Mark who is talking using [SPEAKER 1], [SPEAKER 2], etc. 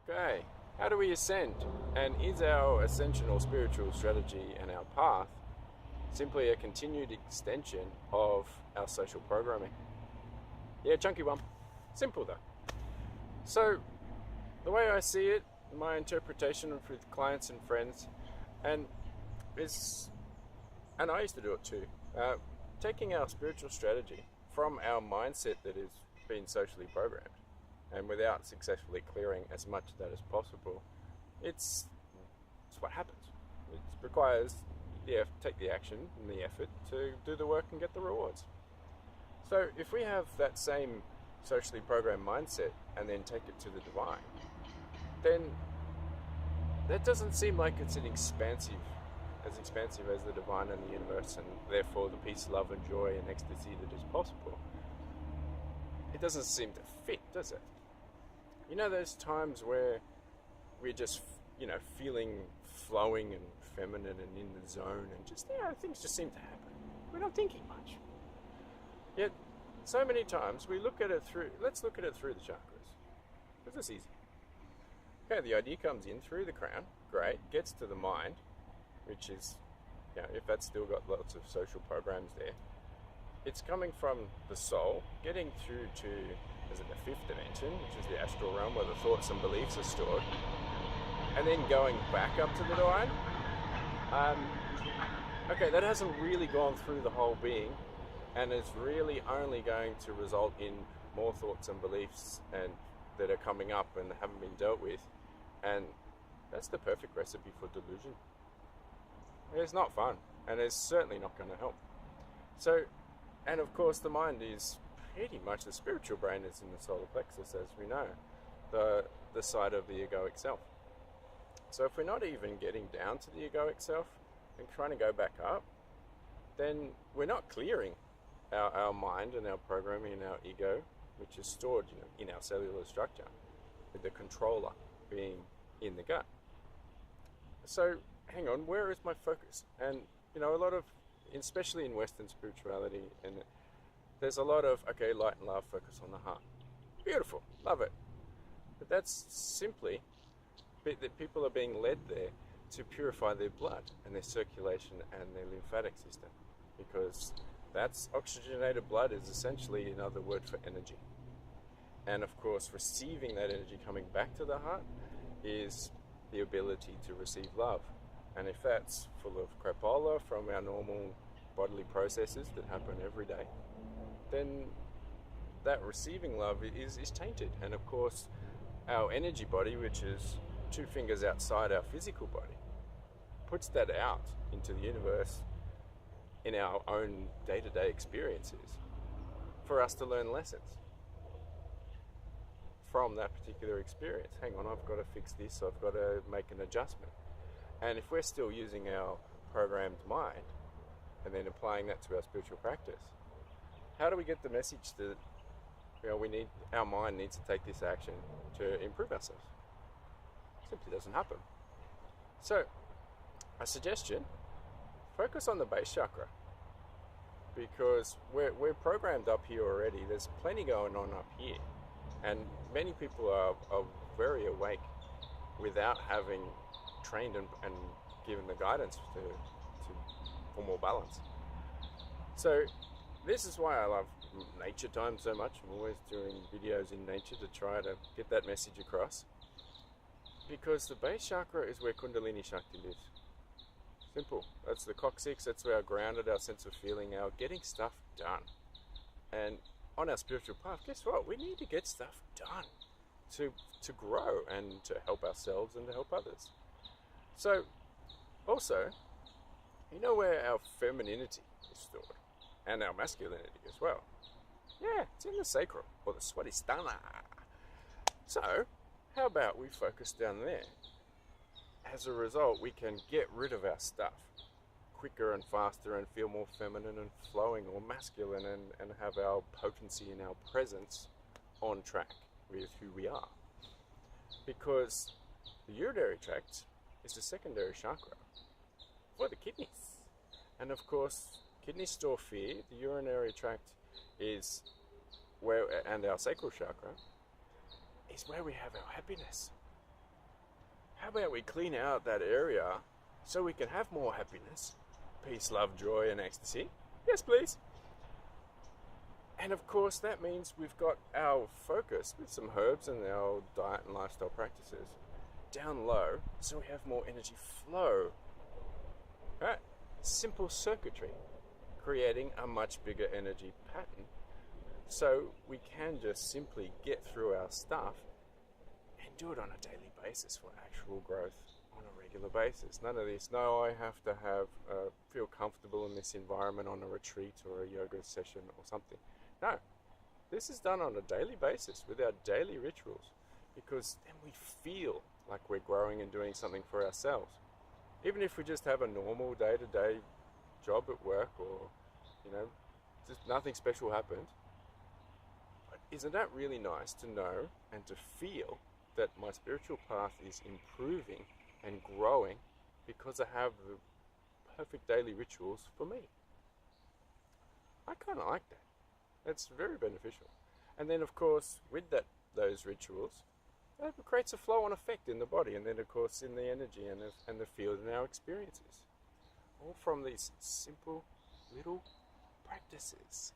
[SPEAKER 1] Okay, how do we ascend? And is our ascension or spiritual strategy and our path simply a continued extension of our social programming? Yeah, chunky one. Simple though. So, the way I see it, my interpretation with clients and friends, and I used to do it too, taking our spiritual strategy from our mindset that is being socially programmed, and without successfully clearing as much of that as possible, it's what happens. It requires take the action and the effort to do the work and get the rewards. So if we have that same socially programmed mindset and then take it to the divine, then that doesn't seem like it's as expansive as the divine and the universe, and therefore the peace, love and joy and ecstasy that is possible. It doesn't seem to fit, does it? You know, there's times where we're just, feeling flowing and feminine and in the zone, and just, things just seem to happen. We're not thinking much. Yet, so many times let's look at it through the chakras. Because it's easy. Okay, the idea comes in through the crown, great, gets to the mind, which is, if that's still got lots of social programs there, it's coming from the soul, getting through to, the fifth dimension, which is the astral realm where the thoughts and beliefs are stored, and then going back up to the divine. Okay, that hasn't really gone through the whole being, and is really only going to result in more thoughts and beliefs and that are coming up and haven't been dealt with, and that's the perfect recipe for delusion. It's not fun, and it's certainly not going to help. So, and of course the mind is pretty much, the spiritual brain is in the solar plexus, as we know, the side of the egoic self. So if we're not even getting down to the egoic self and trying to go back up, then we're not clearing our mind and our programming and our ego, which is stored in our cellular structure, with the controller being in the gut. So hang on, where is my focus? And a lot of, especially in Western spirituality, and there's a lot of, light and love, focus on the heart. Beautiful, love it. But that's simply that people are being led there to purify their blood and their circulation and their lymphatic system, because that's oxygenated blood is essentially another word for energy. And of course, receiving that energy coming back to the heart is the ability to receive love. And if that's full of crapola from our normal bodily processes that happen every day, then that receiving love is tainted. And of course, our energy body, which is 2 fingers outside our physical body, puts that out into the universe in our own day-to-day experiences for us to learn lessons from that particular experience. Hang on, I've got to fix this, I've got to make an adjustment. And if we're still using our programmed mind and then applying that to our spiritual practice, how do we get the message that our mind needs to take this action to improve ourselves? It simply doesn't happen. So, a suggestion, focus on the base chakra, because we're programmed up here already. There's plenty going on up here, and many people are very awake without having trained and given the guidance for more balance. So this is why I love nature time so much. I'm always doing videos in nature to try to get that message across, because the base chakra is where Kundalini Shakti lives. Simple. That's the coccyx, that's where our grounded, our sense of feeling, our getting stuff done. And on our spiritual path, guess what? We need to get stuff done to grow and to help ourselves and to help others. So, also, where our femininity is stored, and our masculinity as well. Yeah, it's in the sacral, or the Swadhisthana. So, how about we focus down there? As a result, we can get rid of our stuff quicker and faster and feel more feminine and flowing or masculine, and have our potency and our presence on track with who we are. Because the urinary tract is the secondary chakra for the kidneys. And of course, kidneys store fear. The urinary tract is where, and our sacral chakra is where we have our happiness. how about we clean out that area so we can have more happiness, peace, love, joy, and ecstasy? Yes, please. And of course, that means we've got our focus with some herbs and our diet and lifestyle practices down low so we have more energy flow. Right? Simple circuitry, creating a much bigger energy pattern so we can just simply get through our stuff and do it on a daily basis for actual growth on a regular basis. None of this, no, I have to feel comfortable in this environment on a retreat or a yoga session or something. No, this is done on a daily basis with our daily rituals, because then we feel like we're growing and doing something for ourselves. Even if we just have a normal day-to-day job at work, or, just nothing special happened. But isn't that really nice to know and to feel that my spiritual path is improving and growing because I have the perfect daily rituals for me? I kind of like that. That's very beneficial. And then, of course, with those rituals, it creates a flow-on effect in the body, and then, of course, in the energy and the field and our experiences. All from these simple little practices.